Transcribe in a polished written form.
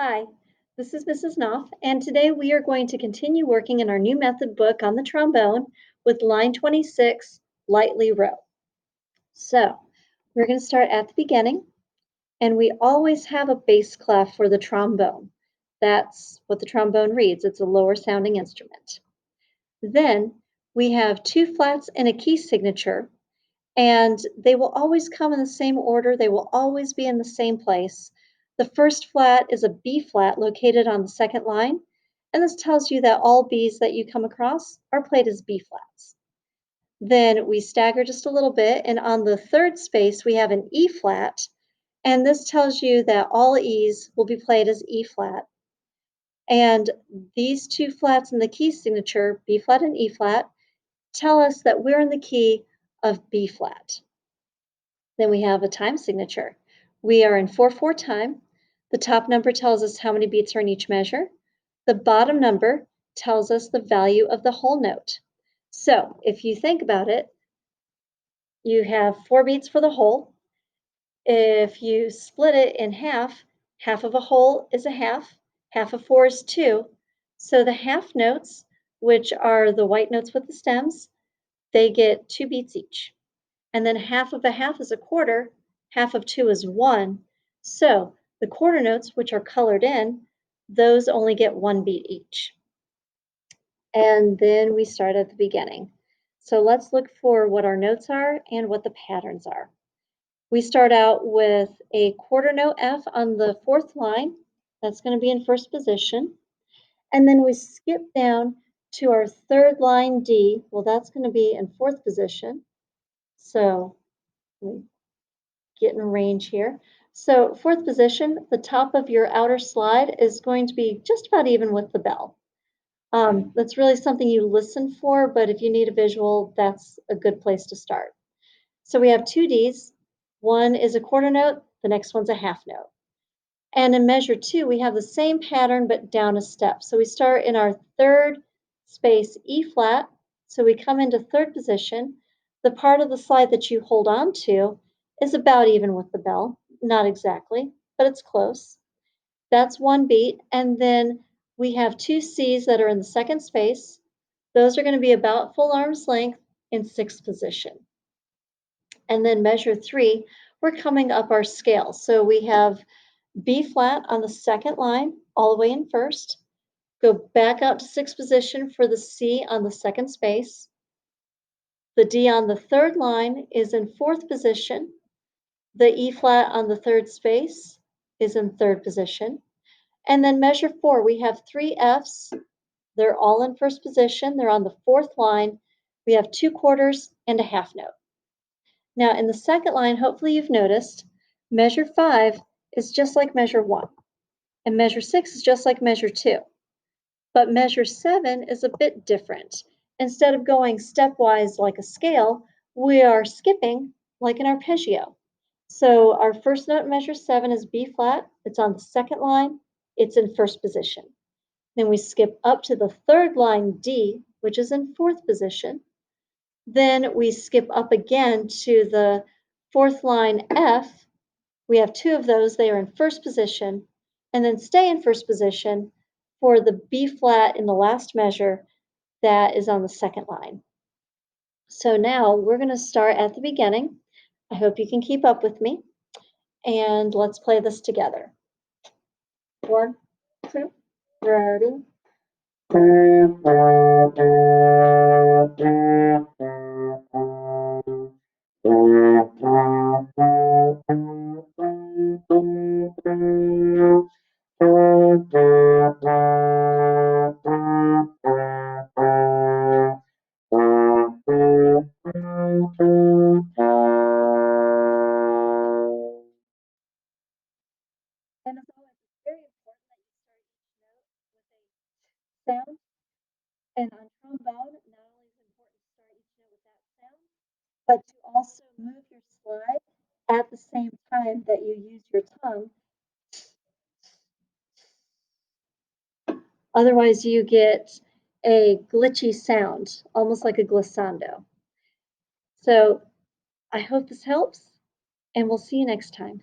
Hi, this is Mrs. Knopf, and today we are going to continue working in our new method book on the trombone with line 26, lightly row. So we're going to start at the beginning, and we always have a bass clef for the trombone. That's what the trombone reads. It's a lower sounding instrument. Then we have two flats and a key signature, and they will always come in the same order. They will always be in the same place. The first flat is a B flat located on the second line, and this tells you that all Bs that you come across are played as B flats. Then we stagger just a little bit, and on the third space we have an E flat, and this tells you that all E's will be played as E flat. And these two flats in the key signature, B flat and E flat, tell us that we're in the key of B flat. Then we have a time signature. We are in 4/4 time. The top number tells us how many beats are in each measure. The bottom number tells us the value of the whole note. So if you think about it, you have 4 beats for the whole. If you split it in half, half of a whole is a half of 4 is 2. So the half notes, which are the white notes with the stems, they get 2 beats each. And then half of a half is a quarter, half of 2 is 1. So the quarter notes, which are colored in, those only get 1 beat each. And then we start at the beginning. So let's look for what our notes are and what the patterns are. We start out with a quarter note F on the fourth line. That's going to be in first position. And then we skip down to our third line D. Well, that's going to be in fourth position. So we get in range here. So fourth position, the top of your outer slide is going to be just about even with the bell. That's really something you listen for, but if you need a visual, that's a good place to start. So we have two Ds. One is a quarter note, the next one's a half note. And in measure 2, we have the same pattern, but down a step. So we start in our third space E flat. So we come into third position. The part of the slide that you hold on to is about even with the bell. Not exactly, but it's close. That's 1 beat. And then we have 2 Cs that are in the second space. Those are going to be about full arm's length in sixth position. And then measure 3, we're coming up our scale. So we have B flat on the second line, all the way in first. Go back up to sixth position for the C on the second space. The D on the third line is in fourth position. The E flat on the third space is in third position. And then measure 4, we have 3 Fs. They're all in first position. They're on the fourth line. We have 2 quarters and a half note. Now in the second line, hopefully you've noticed, measure 5 is just like measure 1. And measure 6 is just like measure 2. But measure 7 is a bit different. Instead of going stepwise like a scale, we are skipping like an arpeggio. So our first note in measure 7 is B flat. It's on the second line. It's in first position. Then we skip up to the third line D, which is in fourth position. Then we skip up again to the fourth line F. We have 2 of those. They are in first position. And then stay in first position for the B flat in the last measure that is on the second line. So now we're going to start at the beginning. I hope you can keep up with me. And let's play this together. 1, 2, ready. And as always, it's very important that you start each note with a sound. And on trombone, not only is it important to start each note with that sound, but to also move your slide at the same time that you use your tongue. Otherwise, you get a glitchy sound, almost like a glissando. So I hope this helps, and we'll see you next time.